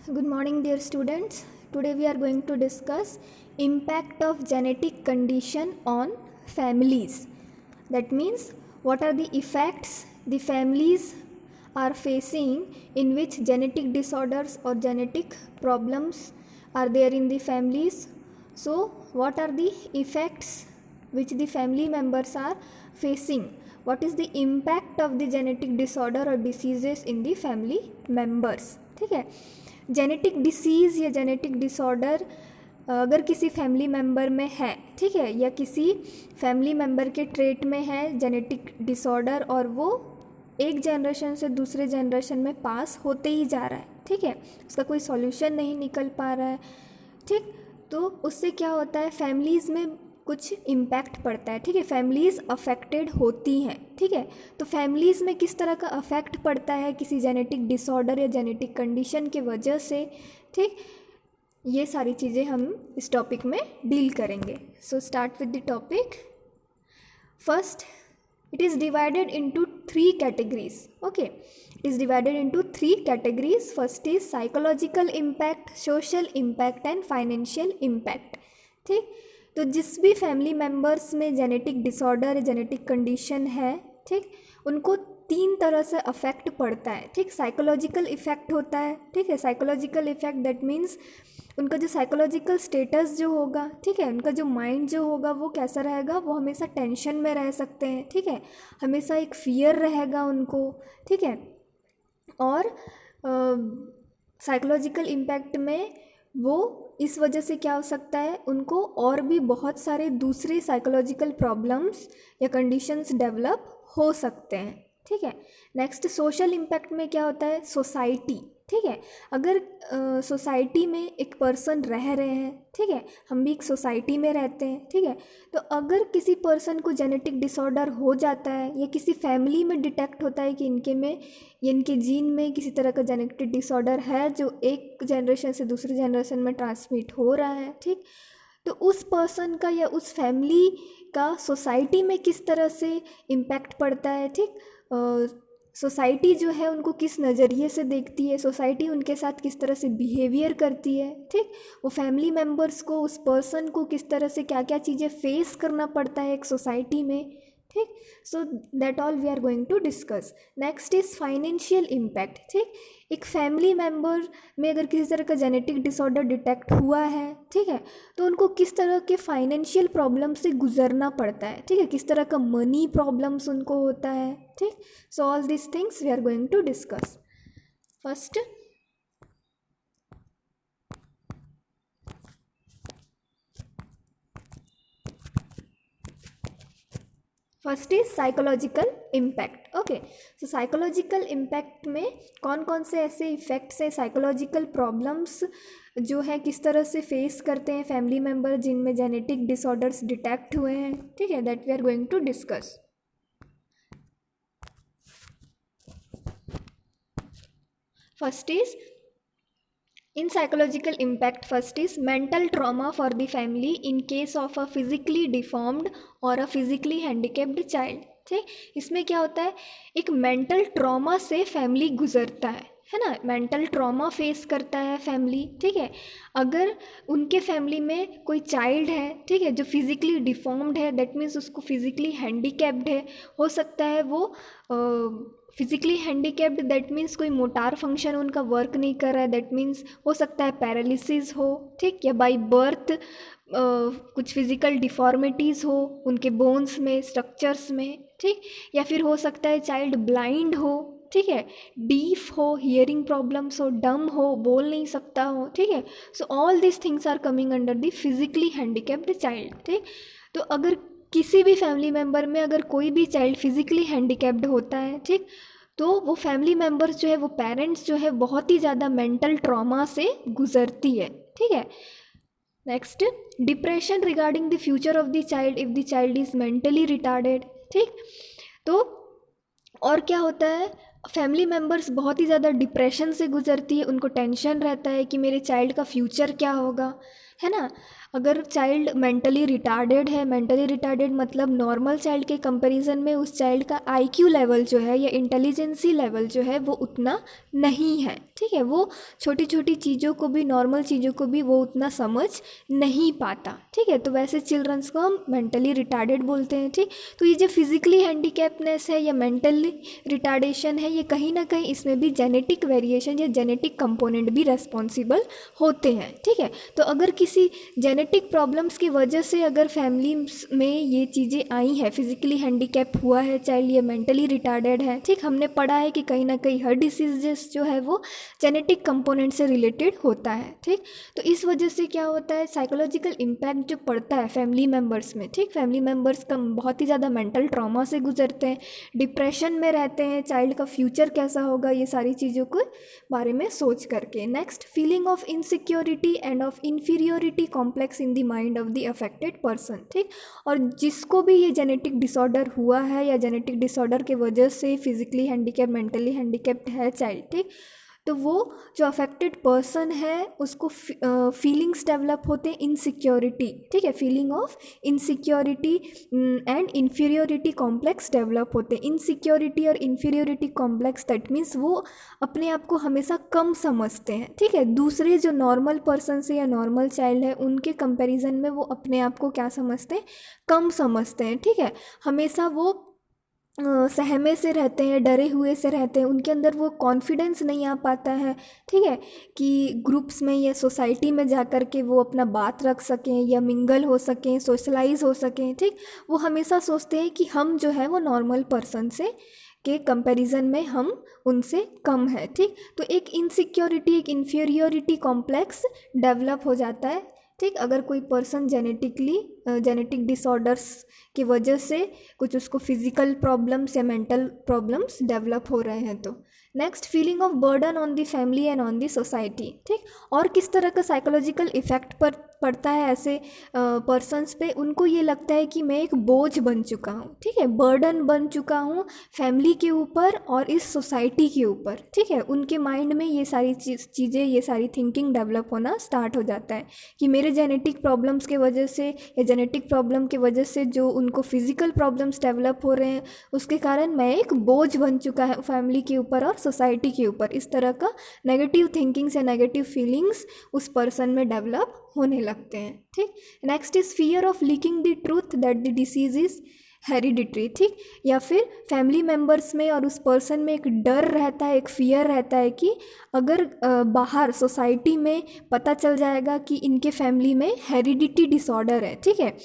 Good morning, dear students. Today we are going to discuss impact of genetic condition on families. That means what are the effects the families are facing in which genetic disorders or genetic problems are there in the families. So what are the effects which the family members are facing? What is the impact of the genetic disorder or diseases in the family members? ठीक है, genetic disease या genetic disorder अगर किसी family member में है, ठीक है, या किसी फैमिली मेम्बर के ट्रेट में है जेनेटिक डिसऑर्डर और वो एक जनरेशन से दूसरे जनरेशन में पास होते ही जा रहा है, ठीक है, उसका कोई सॉल्यूशन नहीं निकल पा रहा है, ठीक, तो उससे क्या होता है, फैमिलीज़ में कुछ इम्पैक्ट पड़ता है, ठीक है, फैमिलीज़ अफेक्टेड होती हैं, ठीक है, तो फैमिलीज़ में किस तरह का अफेक्ट पड़ता है किसी जेनेटिक डिसऑर्डर या जेनेटिक कंडीशन के वजह से, ठीक, ये सारी चीज़ें हम इस टॉपिक में डील करेंगे. So start with the topic. First, it is divided into three categories. Okay, it is divided into three categories. First is psychological impact, social impact and financial impact. ठीक, तो जिस भी फैमिली मेम्बर्स में genetic disorder या genetic condition है, ठीक, उनको तीन तरह से अफेक्ट पड़ता है, ठीक, साइकोलॉजिकल इफ़ेक्ट होता है, ठीक है, साइकोलॉजिकल इफ़ेक्ट दैट मीन्स उनका जो साइकोलॉजिकल स्टेटस जो होगा, ठीक है, उनका जो माइंड जो होगा वो कैसा रहेगा, वो हमेशा टेंशन में रह सकते हैं, ठीक है, हमेशा एक फियर रहेगा उनको, ठीक है, और साइकोलॉजिकल इम्पैक्ट में वो इस वजह से क्या हो सकता है, उनको और भी बहुत सारे दूसरे साइकोलॉजिकल प्रॉब्लम्स या कंडीशंस डेवलप हो सकते हैं, ठीक है. नेक्स्ट, सोशल इम्पैक्ट में क्या होता है, सोसाइटी, ठीक है, अगर सोसाइटी में एक पर्सन रह रहे हैं, ठीक है, हम भी एक सोसाइटी में रहते हैं, ठीक है, तो अगर किसी पर्सन को जेनेटिक डिसऑर्डर हो जाता है या किसी फैमिली में डिटेक्ट होता है कि इनके में या इनके जीन में किसी तरह का जेनेटिक डिसऑर्डर है जो एक जनरेशन से दूसरे जनरेशन में ट्रांसमिट हो रहा है, ठीक, तो उस पर्सन का या उस फैमिली का सोसाइटी में किस तरह से इम्पैक्ट पड़ता है, ठीक, सोसाइटी जो है उनको किस नज़रिए से देखती है, सोसाइटी उनके साथ किस तरह से बिहेवियर करती है, ठीक, वो फैमिली मेम्बर्स को, उस पर्सन को किस तरह से क्या क्या चीज़ें फेस करना पड़ता है एक सोसाइटी में, ठीक. So that all we are going to discuss. Next is financial impact. ठीक, एक फैमिली मेम्बर में अगर किसी तरह का जेनेटिक डिसऑर्डर डिटेक्ट हुआ है, ठीक है, तो उनको किस तरह के फाइनेंशियल प्रॉब्लम से गुजरना पड़ता है, ठीक है, किस तरह का मनी प्रॉब्लम्स उनको होता है, ठीक. So all this things we are going to discuss. First is psychological impact. Okay, so psychological impact में कौन कौन से ऐसे इफ़ेक्ट्स हैं, साइकोलॉजिकल प्रॉब्लम्स जो है किस तरह से फेस करते हैं फैमिली मेम्बर जिनमें जेनेटिक डिसऑर्डर्स डिटेक्ट हुए हैं, ठीक है, that we are going to discuss. First is in psychological impact, first is mental trauma for the family in case of a physically deformed or a physically handicapped child. ठीक, इसमें क्या होता है, एक मेंटल ट्रॉमा से family गुजरता है ना, मेंटल ट्रॉमा फेस करता है फैमिली, ठीक है, अगर उनके फैमिली में कोई चाइल्ड है, ठीक है, जो फिज़िकली डिफॉर्म्ड है, दैट मीन्स उसको फिज़िकली हैंडीकैप्ड है, हो सकता है वो फिज़िकली हैंडीकैप्ड दैट मीन्स कोई मोटार फंक्शन उनका वर्क नहीं कर रहा है, दैट मीन्स हो सकता है पैरालिसिस हो, ठीक, या बाय बर्थ कुछ फिज़िकल डिफॉर्मिटीज़ हो उनके बोन्स में, स्ट्रक्चर्स में, ठीक, या फिर हो सकता है चाइल्ड ब्लाइंड हो, ठीक है, डीफ हो, हियरिंग प्रॉब्लम्स हो, डम हो, बोल नहीं सकता हो, ठीक है. So all this things are coming under the physically handicapped child. ठीक, तो अगर किसी भी फैमिली मेम्बर में अगर कोई भी चाइल्ड फिज़िकली हैंडीकैप्ड होता है, ठीक, तो वो फैमिली मेम्बर्स जो है, वो पेरेंट्स जो है, बहुत ही ज़्यादा मेंटल ट्रॉमा से गुजरती है, ठीक है. Next, depression regarding the future of the child if the child is mentally retarded. ठीक, तो और क्या होता है, फैमिली मेम्बर्स बहुत ही ज़्यादा डिप्रेशन से गुजरती है, उनको टेंशन रहता है कि मेरे चाइल्ड का फ्यूचर क्या होगा, है ना. अगर चाइल्ड मेंटली रिटार्डेड है, मेंटली रिटार्डेड मतलब नॉर्मल चाइल्ड के कंपैरिजन में उस चाइल्ड का आईक्यू लेवल जो है या इंटेलिजेंसी लेवल जो है वो उतना नहीं है, ठीक है, वो छोटी छोटी चीज़ों को भी, नॉर्मल चीज़ों को भी वो उतना समझ नहीं पाता, ठीक है, तो वैसे चिल्ड्रंस को हम मेंटली रिटार्डेड बोलते हैं, ठीक। तो ये जो फिजिकली हैंडीकैपनेस है या मेंटली रिटार्डेशन है, ये कहीं ना कहीं इसमें भी जेनेटिक वेरिएशन या जेनेटिक कंपोनेंट भी रेस्पॉन्सिबल होते हैं, ठीक है। तो अगर किसी जेनेटिक प्रॉब्लम्स की वजह से अगर फैमिली में ये चीज़ें आई हैं, फिजिकली हैंडीकैप हुआ है चाइल्ड या मेंटली रिटार्डेड है, ठीक, हमने पढ़ा है कि कहीं ना कहीं हर डिसीजेस जो है वो जेनेटिक कंपोनेंट से रिलेटेड होता है, ठीक। तो इस वजह से क्या होता है, साइकोलॉजिकल इम्पैक्ट जो पड़ता है फैमिली मेम्बर्स में, ठीक, फैमिली मेम्बर्स का बहुत ही ज़्यादा मेंटल ट्रॉमा से गुजरते हैं, डिप्रेशन में रहते हैं, चाइल्ड का फ्यूचर कैसा होगा, ये सारी चीज़ों के बारे में सोच करके। Next, feeling of insecurity end of inferiority complex in the mind of the affected person, ठीक। और जिसको भी ये जेनेटिक डिसऑर्डर हुआ है या जेनेटिक डिसऑर्डर के वजह से फिजिकली हैंडीकैप, मेंटली हैंडीकैप्ड है चाइल्ड, ठीक, तो वो जो अफेक्टेड पर्सन है उसको फीलिंग्स डेवलप होते हैं इनसिक्योरिटी, ठीक है, feeling of insecurity and inferiority complex develop होते हैं। इनसिक्योरिटी और इन्फीरियोरिटी कॉम्प्लेक्स दैट मीन्स वो अपने आप को हमेशा कम समझते हैं, ठीक है, दूसरे जो नॉर्मल पर्सन से या नॉर्मल चाइल्ड है उनके कंपैरिजन में वो अपने आप को क्या समझते हैं, कम समझते हैं, ठीक है, हमेशा वो सहमे से रहते हैं, डरे हुए से रहते हैं, उनके अंदर वो कॉन्फिडेंस नहीं आ पाता है, ठीक है, कि ग्रुप्स में या सोसाइटी में जा कर के वो अपना बात रख सकें या मिंगल हो सकें, सोशलाइज हो सकें, ठीक। वो हमेशा सोचते हैं कि हम जो है वो नॉर्मल पर्सन से के कंपैरिजन में हम उनसे कम है, ठीक। तो एक इनसिक्योरिटी, एक इन्फीरियोरिटी कॉम्प्लेक्स डेवलप हो जाता है, ठीक, अगर कोई पर्सन जेनेटिक डिसऑर्डर्स की वजह से कुछ उसको फिजिकल प्रॉब्लम्स या मेंटल प्रॉब्लम्स डेवलप हो रहे हैं तो। Next, feeling of burden on the family and on the society, ठीक, और किस तरह का साइकोलॉजिकल इफेक्ट पड़ता है ऐसे पर्सन्स पे, उनको ये लगता है कि मैं एक बोझ बन चुका हूँ, ठीक है, बर्डन बन चुका हूँ फैमिली के ऊपर और इस सोसाइटी के ऊपर, ठीक है, उनके माइंड में ये सारी चीज़ें, ये सारी थिंकिंग डेवलप होना स्टार्ट हो जाता है कि मेरे जेनेटिक प्रॉब्लम्स के वजह से या जेनेटिक प्रॉब्लम के वजह से जो उनको फिजिकल प्रॉब्लम्स डेवलप हो रहे हैं उसके कारण मैं एक बोझ बन चुका है फैमिली के ऊपर और सोसाइटी के ऊपर। इस तरह का नेगेटिव थिंकिंग्स या नेगेटिव फीलिंग्स उस पर्सन में डेवलप होने लगते हैं, ठीक। Next is fear of leaking the truth that the disease is hereditary, ठीक, या फिर फैमिली मेम्बर्स में और उस पर्सन में एक डर रहता है, एक फियर रहता है कि अगर बाहर सोसाइटी में पता चल जाएगा कि इनके फैमिली में हेरिडिटी डिसऑर्डर है, ठीक है,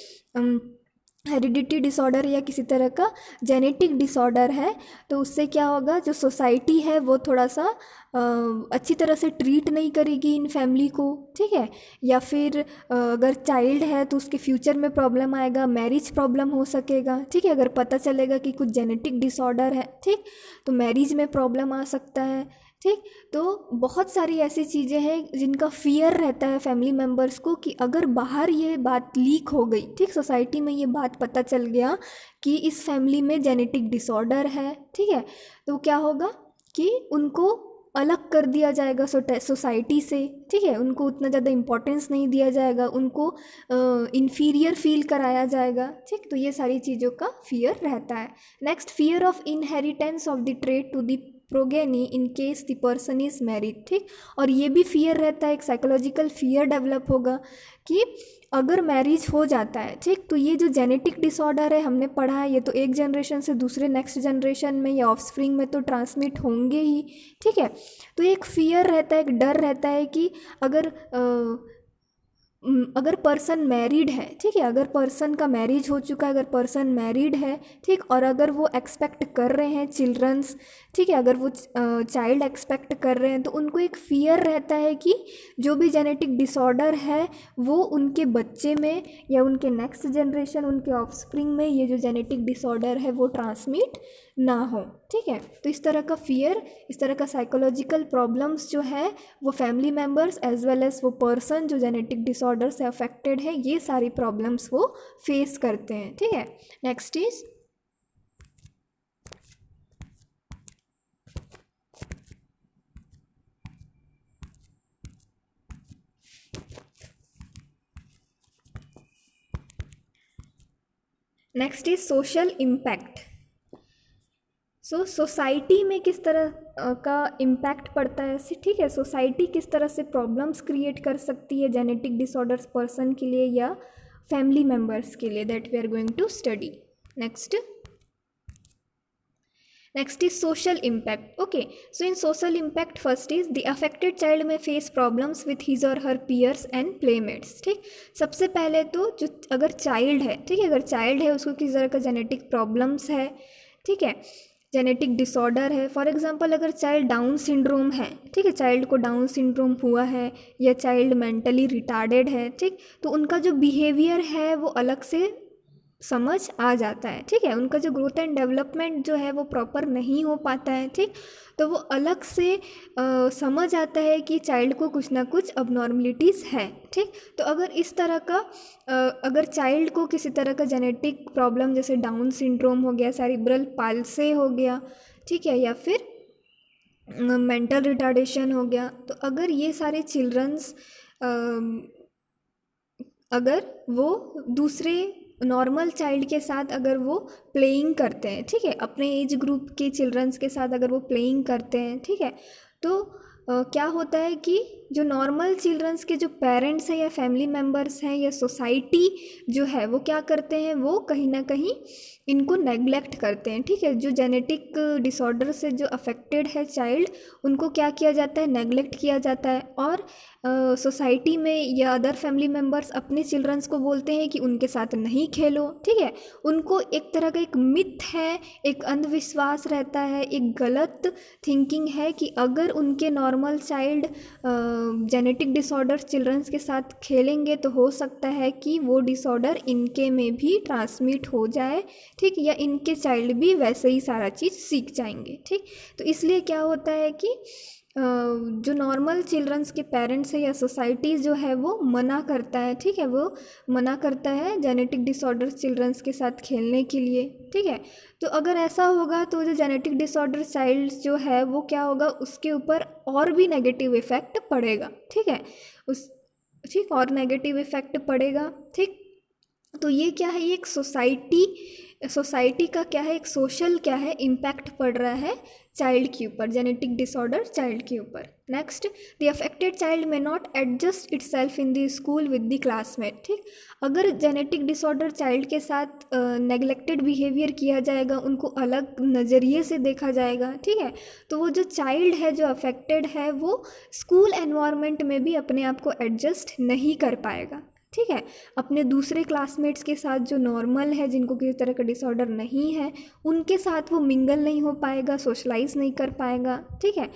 हेरिडिटी डिसऑर्डर या किसी तरह का जेनेटिक डिसऑर्डर है, तो उससे क्या होगा, जो सोसाइटी है वो थोड़ा सा अच्छी तरह से ट्रीट नहीं करेगी इन फैमिली को, ठीक है, या फिर अगर चाइल्ड है तो उसके फ्यूचर में प्रॉब्लम आएगा, मैरिज प्रॉब्लम हो सकेगा, ठीक है, अगर पता चलेगा कि कुछ जेनेटिक डिसऑर्डर है, ठीक, तो मैरिज में प्रॉब्लम आ सकता है, ठीक। तो बहुत सारी ऐसी चीज़ें हैं जिनका फियर रहता है फैमिली मेम्बर्स को कि अगर बाहर ये बात लीक हो गई, ठीक, सोसाइटी में ये बात पता चल गया कि इस फैमिली में जेनेटिक डिसऑर्डर है, ठीक है, तो क्या होगा कि उनको अलग कर दिया जाएगा सोसाइटी से, ठीक है, उनको उतना ज़्यादा इम्पोर्टेंस नहीं दिया जाएगा, उनको इन्फीरियर फील कराया जाएगा, ठीक। तो ये सारी चीज़ों का फियर रहता है। Next, fear of inheritance of the trait to the progeny in case the person is married, ठीक, और ये भी फियर रहता है, एक साइकोलॉजिकल फियर डेवलप होगा कि अगर मैरिज हो जाता है, ठीक, तो ये जो जेनेटिक डिसऑर्डर है हमने पढ़ा है, ये तो एक जनरेशन से दूसरे नेक्स्ट जनरेशन में या ऑफस्प्रिंग में तो ट्रांसमिट होंगे ही, ठीक है। तो एक फियर रहता है, एक डर रहता है कि अगर पर्सन मैरिड है, ठीक है, अगर पर्सन का मैरिज हो चुका है, अगर पर्सन मैरिड है, ठीक, और अगर वो एक्सपेक्ट कर रहे हैं चिल्ड्रंस, ठीक है, अगर वो चाइल्ड एक्सपेक्ट कर रहे हैं तो उनको एक फियर रहता है कि जो भी जेनेटिक डिसऑर्डर है वो उनके बच्चे में या उनके नेक्स्ट जनरेशन, उनके ऑफस्प्रिंग में ये जो जेनेटिक डिसऑर्डर है वो ट्रांसमिट ना हो, ठीक है। तो इस तरह का फियर, इस तरह का साइकोलॉजिकल प्रॉब्लम्स जो है वो family members as well as वो पर्सन जो जेनेटिक डिसऑर्डर से अफेक्टेड है, ये सारी प्रॉब्लम्स वो फेस करते हैं, ठीक है। Next is next is social impact. So society में किस तरह का इम्पैक्ट पड़ता है, ठीक है, सोसाइटी किस तरह से प्रॉब्लम्स क्रिएट कर सकती है जेनेटिक डिसऑर्डर्स पर्सन के लिए या फैमिली मेम्बर्स के लिए, that we are going to study. Next is social impact. Okay, so in social impact, first is the affected child may face problems with his or her peers and playmates. ठीक, सबसे पहले तो जो अगर child है, ठीक है, अगर चाइल्ड है उसको किस तरह का जेनेटिक प्रॉब्लम्स है, ठीक है, जेनेटिक डिसऑर्डर है, फॉर एग्जांपल अगर चाइल्ड डाउन सिंड्रोम है, ठीक है, चाइल्ड को डाउन सिंड्रोम हुआ है या चाइल्ड मेंटली रिटार्डेड है, ठीक, तो उनका जो बिहेवियर है वो अलग से समझ आ जाता है, ठीक है, उनका जो ग्रोथ एंड डेवलपमेंट जो है वो प्रॉपर नहीं हो पाता है, ठीक, तो वो अलग से समझ आता है कि चाइल्ड को कुछ ना कुछ अबनॉर्मलिटीज़ है, ठीक, तो अगर इस तरह का अगर चाइल्ड को किसी तरह का जेनेटिक प्रॉब्लम जैसे डाउन सिंड्रोम हो गया, सेरिब्रल पाल्से हो गया, ठीक है, या फिर मेंटल रिटार्डेशन हो गया, तो अगर ये सारे चिल्ड्रंस अगर वो दूसरे नॉर्मल चाइल्ड के साथ अगर वो प्लेइंग करते हैं, ठीक है, अपने एज ग्रुप के चिल्ड्रंस के साथ अगर वो प्लेइंग करते हैं, ठीक है, तो क्या होता है कि जो नॉर्मल चिल्ड्रंस के जो पेरेंट्स हैं या फैमिली मेम्बर्स हैं या सोसाइटी जो है वो क्या करते हैं, वो कहीं ना कहीं इनको नेग्लेक्ट करते हैं, ठीक है, जो जेनेटिक डिसऑर्डर से जो अफेक्टेड है चाइल्ड उनको क्या किया जाता है, नेग्लेक्ट किया जाता है, और सोसाइटी में या अदर फैमिली मेम्बर्स अपने चिल्ड्रंस को बोलते हैं कि उनके साथ नहीं खेलो, ठीक है, उनको एक तरह का एक मिथ है, एक अंधविश्वास रहता है, एक गलत थिंकिंग है कि अगर उनके normal child genetic disorder childrens के साथ खेलेंगे तो हो सकता है कि वो डिसऑर्डर इनके में भी ट्रांसमिट हो जाए, ठीक, या इनके चाइल्ड भी वैसे ही सारा चीज़ सीख जाएंगे, ठीक, तो इसलिए क्या होता है कि जो नॉर्मल चिल्ड्रंस के पेरेंट्स है या सोसाइटी जो है वो मना करता है, ठीक है, वो मना करता है जेनेटिक डिसऑर्डर चिल्ड्रंस के साथ खेलने के लिए, ठीक है, तो अगर ऐसा होगा तो जो जेनेटिक डिसऑर्डर चाइल्ड जो है वो क्या होगा, उसके ऊपर और भी नेगेटिव इफ़ेक्ट पड़ेगा, ठीक है, ठीक, और नेगेटिव इफ़ेक्ट पड़ेगा, ठीक, तो ये क्या है, ये एक सोसाइटी का क्या है, एक सोशल क्या है इम्पैक्ट पड़ रहा है चाइल्ड के ऊपर, जेनेटिक डिसऑर्डर चाइल्ड के ऊपर। Next, the affected child may not adjust it self in the school with the classmate, ठीक, अगर जेनेटिक डिसऑर्डर चाइल्ड के साथ नेग्लेक्टेड बिहेवियर किया जाएगा, उनको अलग नज़रिए से देखा जाएगा, ठीक है, तो वो जो चाइल्ड है जो अफेक्टेड है वो स्कूल एनवायरनमेंट में भी अपने आप को एडजस्ट नहीं कर पाएगा, ठीक है, अपने दूसरे क्लासमेट्स के साथ जो नॉर्मल है, जिनको किसी तरह का डिसऑर्डर नहीं है, उनके साथ वो मिंगल नहीं हो पाएगा, सोशलाइज नहीं कर पाएगा, ठीक है,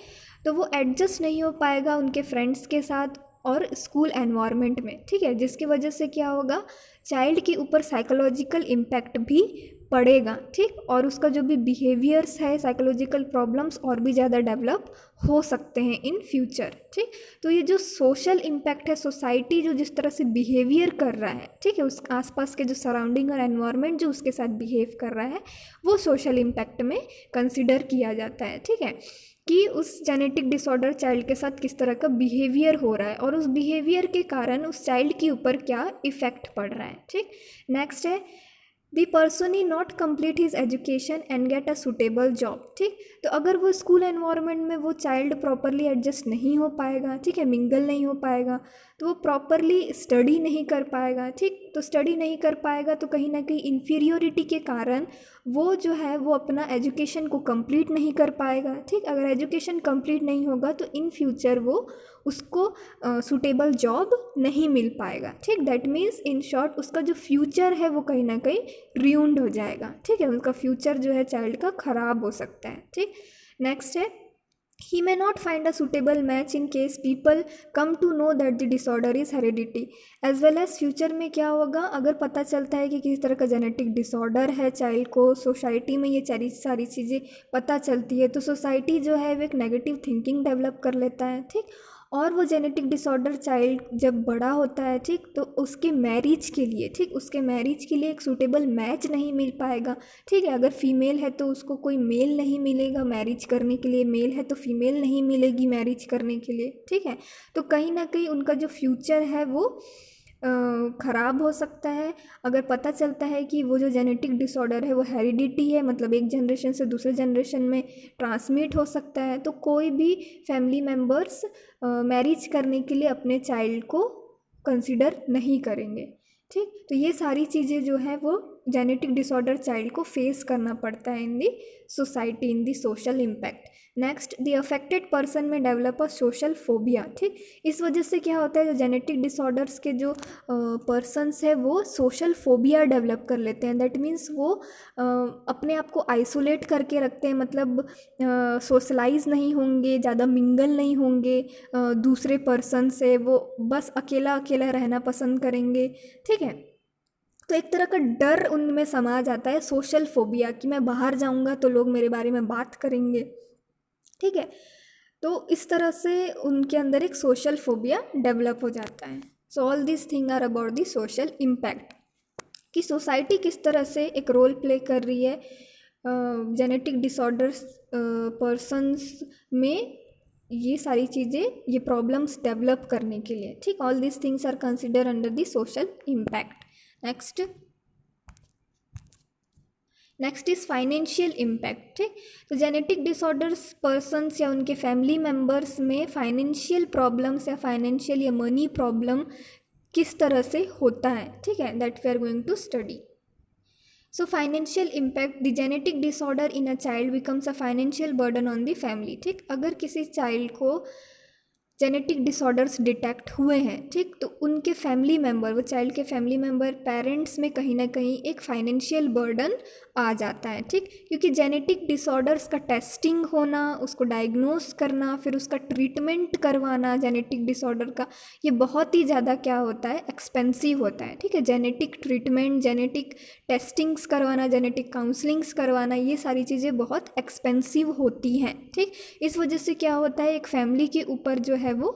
तो वो एडजस्ट नहीं हो पाएगा उनके फ्रेंड्स के साथ और स्कूल एनवायरनमेंट में, ठीक है, जिसकी वजह से क्या होगा, चाइल्ड के ऊपर साइकोलॉजिकल इम्पैक्ट भी पड़ेगा, ठीक, और उसका जो भी बिहेवियर्स है, साइकोलॉजिकल प्रॉब्लम्स और भी ज़्यादा डेवलप हो सकते हैं इन फ्यूचर, ठीक, तो ये जो सोशल इम्पैक्ट है, सोसाइटी जो जिस तरह से बिहेवियर कर रहा है, ठीक है, उस आसपास के जो सराउंडिंग और एनवायरनमेंट जो उसके साथ बिहेव कर रहा है वो सोशल इम्पैक्ट में कंसिडर किया जाता है, ठीक है, कि उस जेनेटिक डिसऑर्डर चाइल्ड के साथ किस तरह का बिहेवियर हो रहा है और उस बिहेवियर के कारण उस चाइल्ड के ऊपर क्या इफ़ेक्ट पड़ रहा है, ठीक। नेक्स्ट है, the person he not complete his education and get a suitable job, ठीक, तो अगर वो स्कूल एनवायरनमेंट में वो चाइल्ड प्रॉपरली एडजस्ट नहीं हो पाएगा, ठीक है, मिंगल नहीं हो पाएगा, तो वो प्रॉपरली स्टडी नहीं कर पाएगा, ठीक, तो स्टडी नहीं कर पाएगा तो कहीं ना कहीं इन्फीरियोरिटी के कारण वो जो है वो अपना एजुकेशन को कंप्लीट नहीं कर पाएगा, ठीक, अगर एजुकेशन कंप्लीट नहीं होगा तो इन फ्यूचर वो उसको सूटेबल जॉब नहीं मिल पाएगा, ठीक, दैट मीन्स इन शॉर्ट उसका जो फ्यूचर है वो कहीं ना कहीं रियून्ड हो जाएगा, ठीक है, उनका फ्यूचर जो है चाइल्ड का ख़राब हो सकता है, ठीक। नेक्स्ट है, he may not find a suitable match in case people come to know that the disorder is heredity, as well as future में क्या होगा, अगर पता चलता है कि किस तरह का जेनेटिक डिसऑर्डर है चाइल्ड को, सोसाइटी में ये सारी चीज़ें पता चलती है तो सोसाइटी जो है वो एक नेगेटिव थिंकिंग डेवलप कर लेता है, ठीक, और वो जेनेटिक डिसऑर्डर चाइल्ड जब बड़ा होता है, ठीक, तो उसके मैरिज के लिए, ठीक, उसके मैरिज के लिए एक सूटेबल मैच नहीं मिल पाएगा, ठीक है, अगर फीमेल है तो उसको कोई मेल नहीं मिलेगा मैरिज करने के लिए, मेल है तो फीमेल नहीं मिलेगी मैरिज करने के लिए, ठीक है, तो कहीं ना कहीं उनका जो फ्यूचर है वो ख़राब हो सकता है। अगर पता चलता है कि वो जो जेनेटिक डिसऑर्डर है वो हेरिडिटी है, मतलब एक जनरेशन से दूसरे जनरेशन में ट्रांसमिट हो सकता है, तो कोई भी फैमिली मेम्बर्स मैरिज करने के लिए अपने चाइल्ड को कंसिडर नहीं करेंगे। ठीक, तो ये सारी चीज़ें जो है वो जेनेटिक डिसऑर्डर चाइल्ड को फेस करना पड़ता है in the society, in the social impact. Next, the affected person may develop a social phobia. ठीक, इस वजह से क्या होता है, जो जेनेटिक डिसऑर्डर्स के जो पर्सन्स है वो सोशल फोबिया डेवलप कर लेते हैं। दैट मीन्स वो अपने आप को आइसोलेट करके रखते हैं, मतलब सोशलाइज नहीं होंगे, ज़्यादा मिंगल नहीं होंगे दूसरे पर्सन से, वो बस अकेला अकेला रहना पसंद करेंगे। ठीक है, तो एक तरह का डर उनमें समा जाता है, सोशल फोबिया, कि मैं बाहर जाऊंगा तो लोग मेरे बारे में बात करेंगे। ठीक है, तो इस तरह से उनके अंदर एक सोशल फोबिया डेवलप हो जाता है। So all this thing are about the social impact, कि सोसाइटी किस तरह से एक रोल प्ले कर रही है जेनेटिक डिसऑर्डर्स पर्सन्स में, ये सारी चीज़ें, ये प्रॉब्लम्स डेवलप करने के लिए। ठीक, all this things are consider under the social impact. Next is financial impact. ठीक, तो जेनेटिक डिसऑर्डर्स पर्सन्स या उनके फैमिली मेम्बर्स में फाइनेंशियल प्रॉब्लम्स या फाइनेंशियल या मनी प्रॉब्लम किस तरह से होता है, ठीक है, that we are going to study. So financial impact, the genetic disorder in a child becomes a financial burden on the family. ठीक, अगर किसी चाइल्ड को जेनेटिक डिसऑर्डर्स डिटेक्ट हुए हैं, ठीक, तो उनके फैमिली मेम्बर, वो चाइल्ड के फैमिली मेम्बर, पेरेंट्स में कहीं ना कहीं एक फाइनेंशियल बर्डन आ जाता है। ठीक, क्योंकि जेनेटिक डिसऑर्डर्स का टेस्टिंग होना, उसको डायग्नोस करना, फिर उसका ट्रीटमेंट करवाना जेनेटिक डिसऑर्डर का, ये बहुत ही ज़्यादा क्या होता है, एक्सपेंसिव होता है। ठीक है, जेनेटिक ट्रीटमेंट, जेनेटिक टेस्टिंग्स करवाना, जेनेटिक काउंसलिंग्स करवाना, ये सारी चीज़ें बहुत एक्सपेंसिव होती हैं। ठीक, इस वजह से क्या होता है, एक फैमिली के ऊपर जो है वो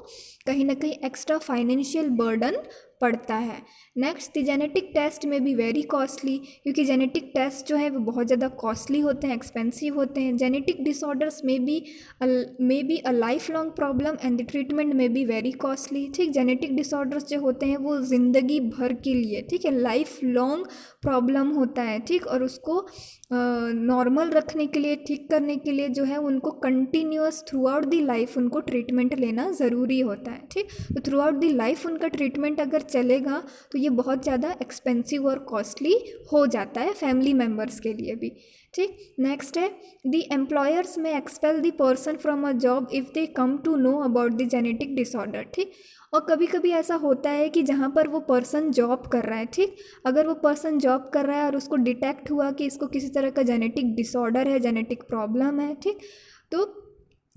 कहीं ना कहीं एक्स्ट्रा फाइनेंशियल बर्डन पड़ता है। नेक्स्ट, द जेनेटिक टेस्ट में भी वेरी कॉस्टली, क्योंकि जेनेटिक टेस्ट जो है वो बहुत ज़्यादा कॉस्टली होते हैं, एक्सपेंसिव होते हैं। जेनेटिक डिसऑर्डर्स में be a life long problem and the treatment में बी वेरी कॉस्टली। ठीक, जेनेटिक डिसऑर्डर्स जो होते हैं वो ज़िंदगी भर के लिए, ठीक है, लाइफ लॉन्ग प्रॉब्लम होता है। ठीक, और उसको नॉर्मल रखने के लिए, ठीक करने के लिए जो है उनको continuous through out the life उनको ट्रीटमेंट लेना ज़रूरी होता है। ठीक, तो थ्रू आउट दी लाइफ उनका ट्रीटमेंट अगर चलेगा तो ये बहुत ज़्यादा एक्सपेंसिव और कॉस्टली हो जाता है फैमिली मेम्बर्स के लिए भी। ठीक, नेक्स्ट है, the employers may expel the person from a job if they come to know about the genetic disorder. ठीक, और कभी कभी ऐसा होता है कि जहाँ पर वो पर्सन जॉब कर रहा है, ठीक, अगर वो पर्सन जॉब कर रहा है और उसको डिटेक्ट हुआ कि इसको किसी तरह का जेनेटिक डिसऑर्डर है, जेनेटिक प्रॉब्लम है, ठीक, तो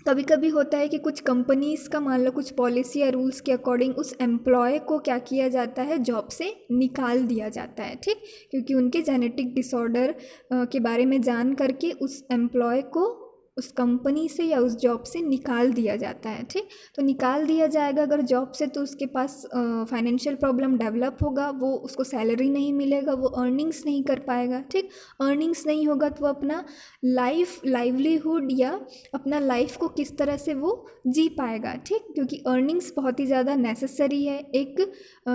कभी कभी होता है कि कुछ कंपनीज़ का मान लो कुछ पॉलिसी या रूल्स के अकॉर्डिंग उस एम्प्लॉय को क्या किया जाता है, जॉब से निकाल दिया जाता है। ठीक, क्योंकि उनके जेनेटिक डिसऑर्डर के बारे में जान करके उस एम्प्लॉय को उस कंपनी से या उस जॉब से निकाल दिया जाता है। ठीक, तो निकाल दिया जाएगा अगर जॉब से, तो उसके पास फाइनेंशियल प्रॉब्लम डेवलप होगा, वो उसको सैलरी नहीं मिलेगा, वो अर्निंग्स नहीं कर पाएगा। ठीक, अर्निंग्स नहीं होगा तो वो अपना लाइवलीहुड या अपना लाइफ को किस तरह से वो जी पाएगा। ठीक, क्योंकि अर्निंग्स बहुत ही ज़्यादा नेसेसरी है एक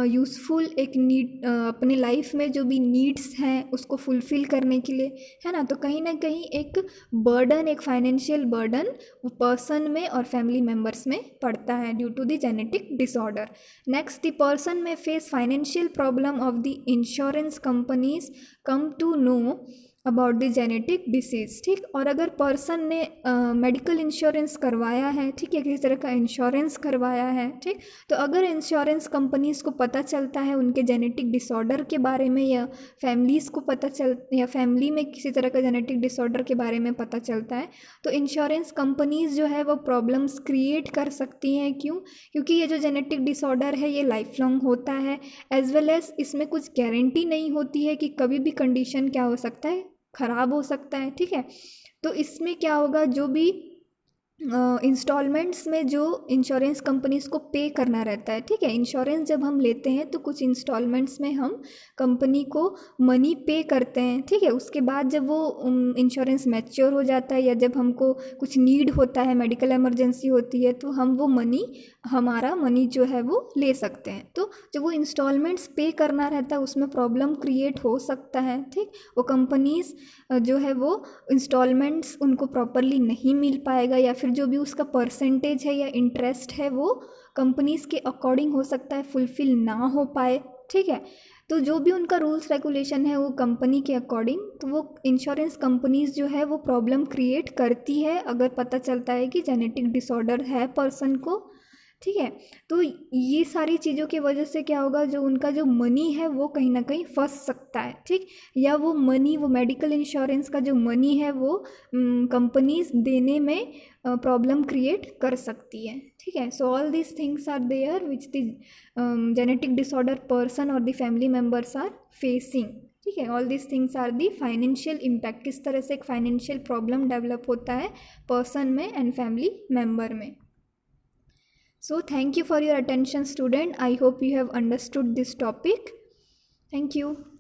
यूज़फुल, एक नीड, अपने लाइफ में जो भी नीड्स हैं उसको फुलफ़िल करने के लिए, है ना। तो कहीं ना कहीं एक बर्डन, एक फाइनेंशियल बर्डन वो पर्सन में और फैमिली मेम्बर्स में पड़ता है due to the genetic disorder. Next, the person may face financial problem of the insurance companies come to know about the genetic disease. ठीक, और अगर पर्सन ने मेडिकल इंश्योरेंस करवाया है, ठीक है, किसी तरह का इंश्योरेंस करवाया है, ठीक, तो अगर इंश्योरेंस कंपनीज़ को पता चलता है उनके जेनेटिक डिसऑर्डर के बारे में, या फैमिलीज़ को या फैमिली में किसी तरह का जेनेटिक डिसऑर्डर के बारे में पता चलता है, तो इंश्योरेंस कंपनीज़ जो है वो प्रॉब्लम्स क्रिएट कर सकती हैं। क्यों? क्योंकि ये जो जेनेटिक डिसऑर्डर है ये लाइफ लॉन्ग होता है, एज वेल एज इसमें कुछ गारंटी नहीं होती है कि कभी भी कंडीशन क्या हो सकता है, ख़राब हो सकता है। ठीक है, तो इसमें क्या होगा, जो भी इंस्टॉलमेंट्स में जो इंश्योरेंस कंपनीज को पे करना रहता है, ठीक है। इंश्योरेंस जब हम लेते हैं तो कुछ इंस्टॉलमेंट्स में हम कंपनी को मनी पे करते हैं, ठीक है। उसके बाद जब वो इंश्योरेंस मैच्योर हो जाता है या जब हमको कुछ नीड होता है, मेडिकल इमरजेंसी होती है, तो हम वो मनी, हमारा मनी जो है वो ले सकते हैं। तो जब वो इंस्टॉलमेंट्स पे करना रहता है उसमें प्रॉब्लम क्रिएट हो सकता है, ठीक। वो कंपनीज जो है वो इंस्टॉलमेंट्स उनको प्रॉपरली नहीं मिल पाएगा, या फिर जो भी उसका परसेंटेज है या इंटरेस्ट है वो कंपनीज के अकॉर्डिंग हो सकता है फुलफिल ना हो पाए, ठीक है। तो जो भी उनका रूल्स रेगुलेशन है वो कंपनी के अकॉर्डिंग, तो वो इंश्योरेंस कंपनीज जो है वो प्रॉब्लम क्रिएट करती है अगर पता चलता है कि जेनेटिक डिसऑर्डर है पर्सन को, ठीक है। तो ये सारी चीज़ों की वजह से क्या होगा, जो उनका जो मनी है वो कहीं ना कहीं फंस सकता है, ठीक। या वो मनी, वो मेडिकल इंश्योरेंस का जो मनी है वो कंपनीज देने में प्रॉब्लम क्रिएट कर सकती है, ठीक है। So all these things are there which the genetic disorder person और the family members are facing, ठीक है। All these things are the financial impact, किस तरह से एक फाइनेंशियल प्रॉब्लम डेवलप होता है पर्सन में एंड फैमिली मेम्बर में। So thank you for your attention, student. I hope you have understood this topic. Thank you.